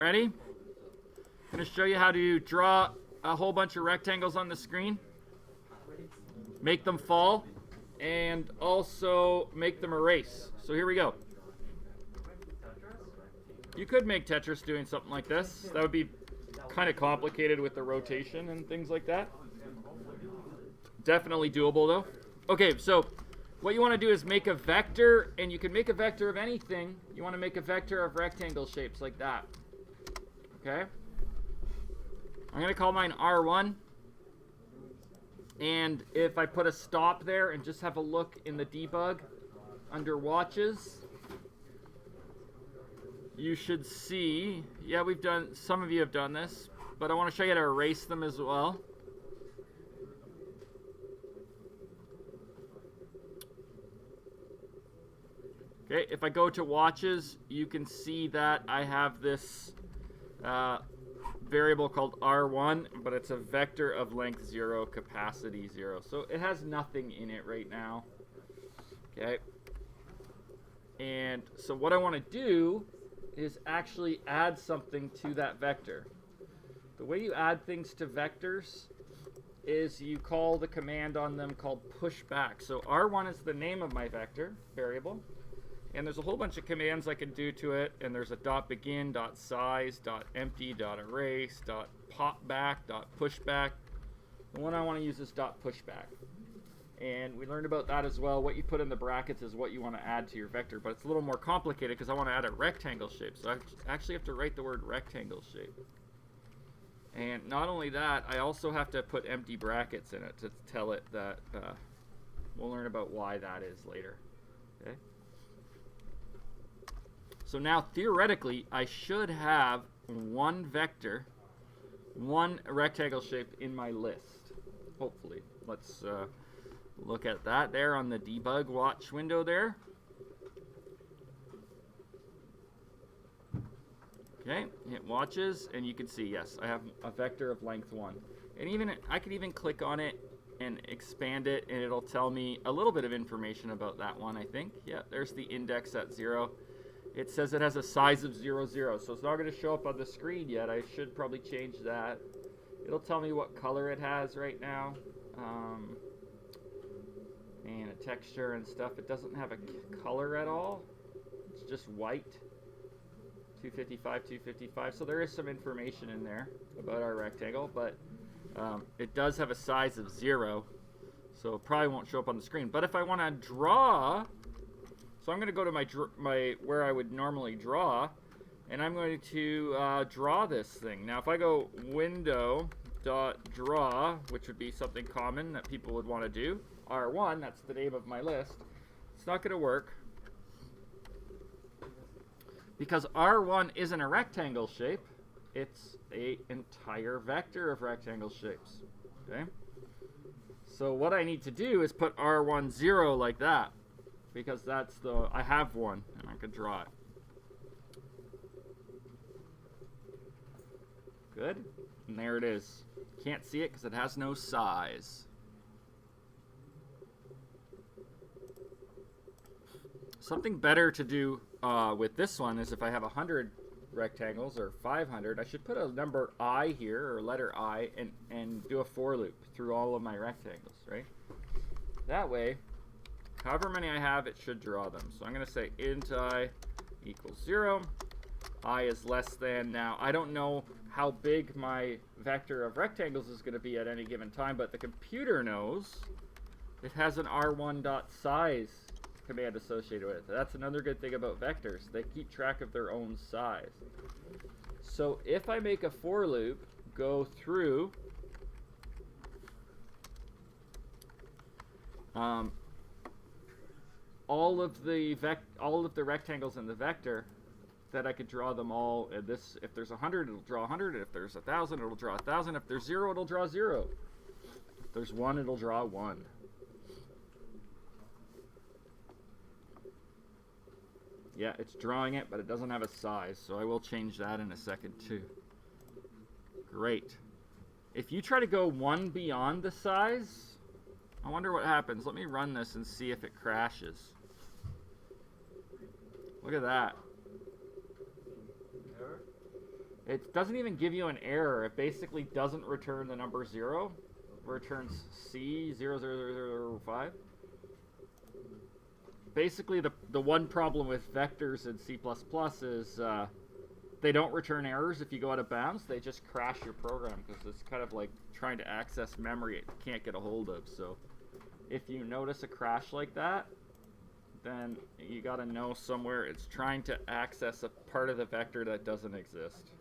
Ready? I'm going to show you how to draw a whole bunch of rectangles on the screen, make them fall, and also make them erase. So here we go. You could make Tetris doing something like this. That would be kind of complicated with the rotation and things like that. Definitely doable though. Okay, so what you want to do is make a vector, and you can make a vector of anything. You want to make a vector of rectangle shapes like that. Okay? I'm going to call mine R1. And if I put a stop there and just have a look in the debug under watches, you should see, yeah, we've done, some of you have done this, but I want to show you how to erase them as well. Okay, if I go to watches, you can see that I have this variable called R1, but it's a vector of length 0, capacity 0. So it has nothing in it right now. Okay. And so what I want to do is actually add something to that vector. The way you add things to vectors is you call the command on them called pushback. So R1 is the name of my vector variable. And there's a whole bunch of commands I can do to it, and there's a .begin, .size, .empty, .erase, .popback, .pushback. The one I want to use is .pushback. And we learned about that as well. What you put in the brackets is what you want to add to your vector, but it's a little more complicated because I want to add a rectangle shape. So I actually have to write the word rectangle shape. And not only that, I also have to put empty brackets in it to tell it that we'll learn about why that is later. Okay. So now, theoretically, I should have one vector, one rectangle shape in my list, hopefully. Let's look at that there on the debug watch window there. Okay, hit watches, and you can see, yes, I have a vector of length 1. And even I could even click on it and expand it, and it'll tell me a little bit of information about that one, I think. Yeah, there's the index at 0. It says it has a size of 0, 0, so it's not going to show up on the screen yet. I should probably change that. It'll tell me what color it has right now, and a texture and stuff. It doesn't have a color at all. It's just white. 255, 255. So there is some information in there about our rectangle, but it does have a size of 0, so it probably won't show up on the screen. But if I want to draw, so I'm going to go to my where I would normally draw, and I'm going to draw this thing. Now if I go window.draw, which would be something common that people would want to do, R1, that's the name of my list, it's not going to work because R1 isn't a rectangle shape, it's an entire vector of rectangle shapes. Okay? So what I need to do is put R1 0 like that, because that's I have one and I could draw it. Good. And there it is. Can't see it because it has no size. Something better to do with this one is if I have 100 rectangles or 500, I should put a number I here, or letter I, and do a for loop through all of my rectangles, right? That way, however many I have, it should draw them. So I'm going to say int I equals 0. I is less than, now I don't know how big my vector of rectangles is going to be at any given time, but the computer knows. It has an r1.size command associated with it. That's another good thing about vectors. They keep track of their own size. So if I make a for loop, go through all of the rectangles in the vector, that I could draw them all. If there's 100, it'll draw 100. If there's 1,000, it'll draw 1,000. If there's 0, it'll draw 0. If there's 1, it'll draw 1. Yeah, it's drawing it, but it doesn't have a size, so I will change that in a second too. Great. If you try to go one beyond the size, I wonder what happens. Let me run this and see if it crashes. Look at that. It doesn't even give you an error. It basically doesn't return the number 0. It returns C00005. Basically, the one problem with vectors in C++ is they don't return errors if you go out of bounds. They just crash your program because it's kind of like trying to access memory it can't get a hold of. So if you notice a crash like that, then you got to know somewhere it's trying to access a part of the vector that doesn't exist.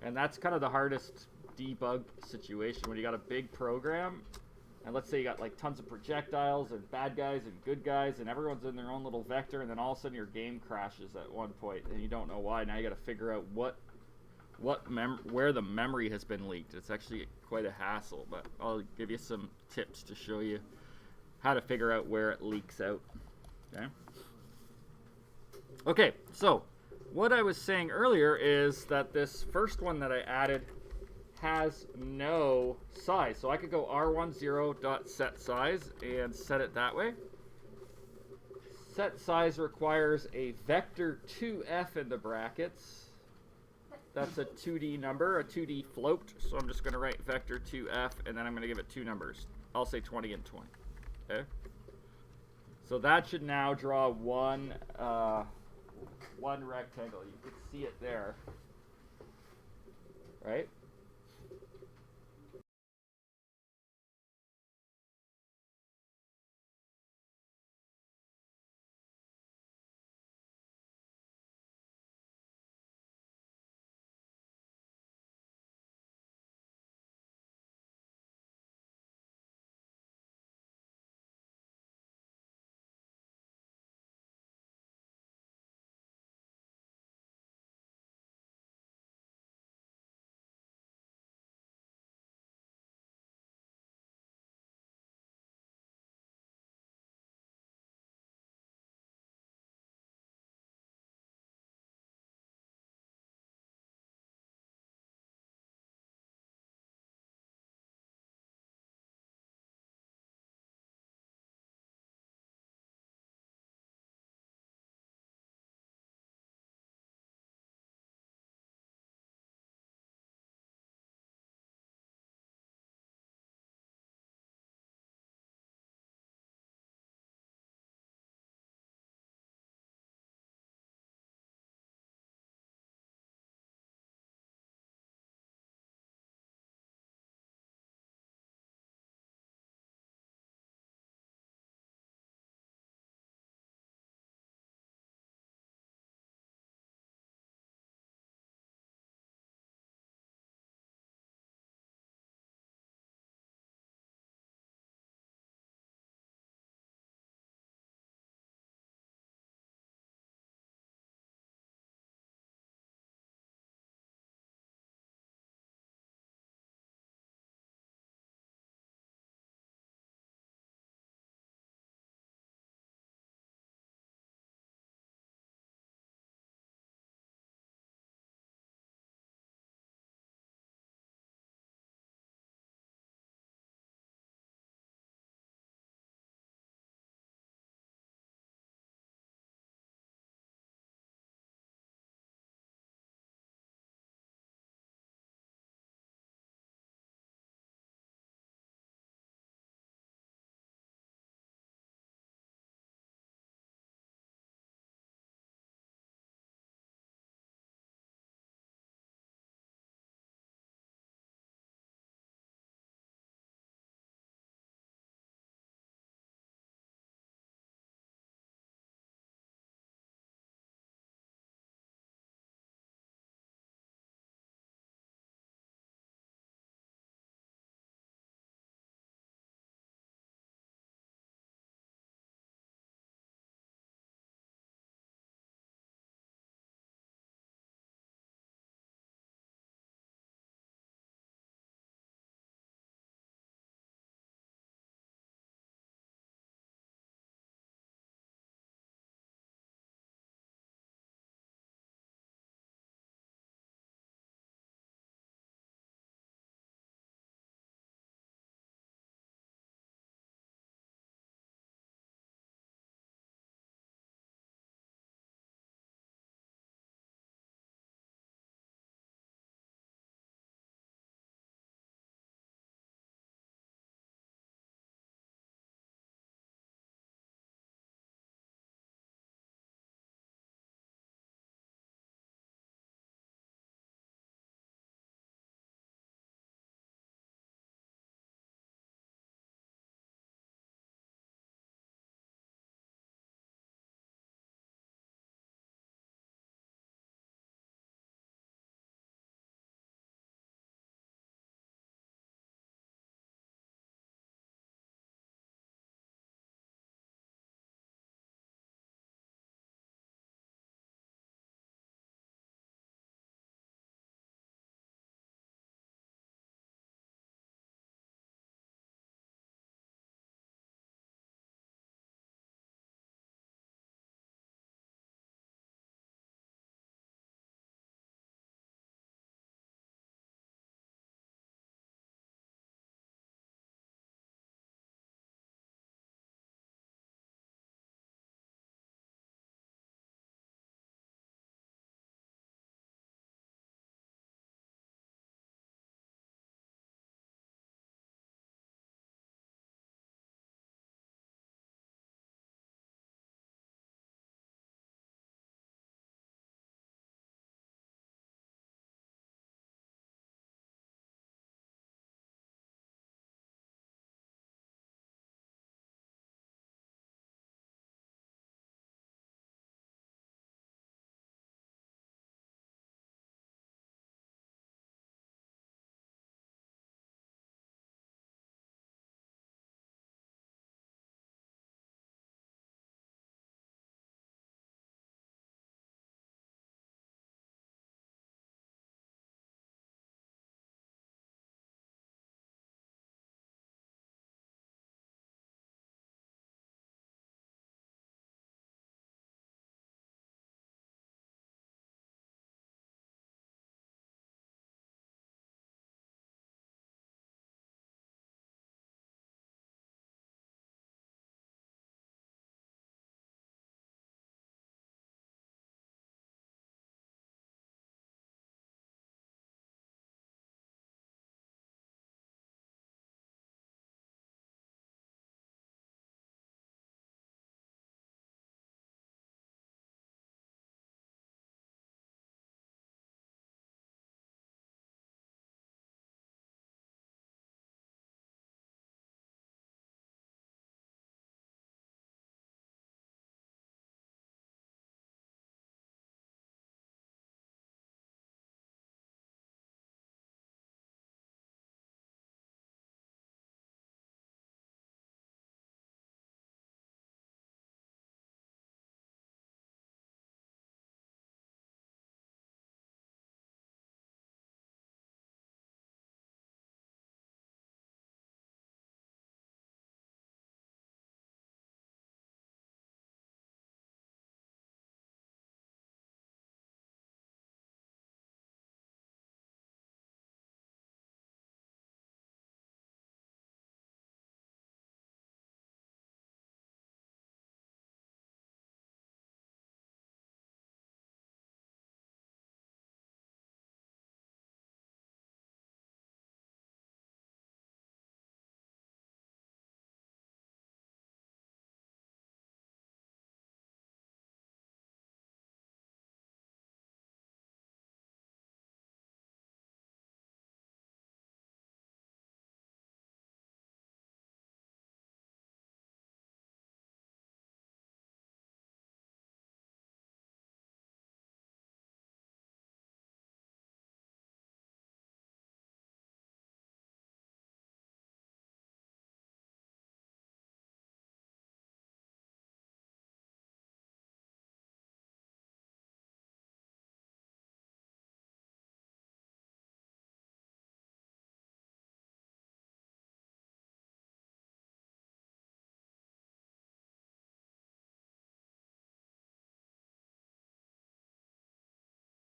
And that's kind of the hardest debug situation when you got a big program. And let's say you got like tons of projectiles and bad guys and good guys and everyone's in their own little vector, and then all of a sudden your game crashes at one point and you don't know why. Now you got to figure out where the memory has been leaked. It's actually quite a hassle, but I'll give you some tips to show you how to figure out where it leaks out. Okay, so what I was saying earlier is that this first one that I added has no size. So I could go r10.setSize and set it that way. Set size requires a vector2f in the brackets. That's a 2D number, a 2D float. So I'm just going to write vector2f, and then I'm going to give it two numbers. I'll say 20 and 20. Okay. So that should now draw one rectangle. You can see it there, right?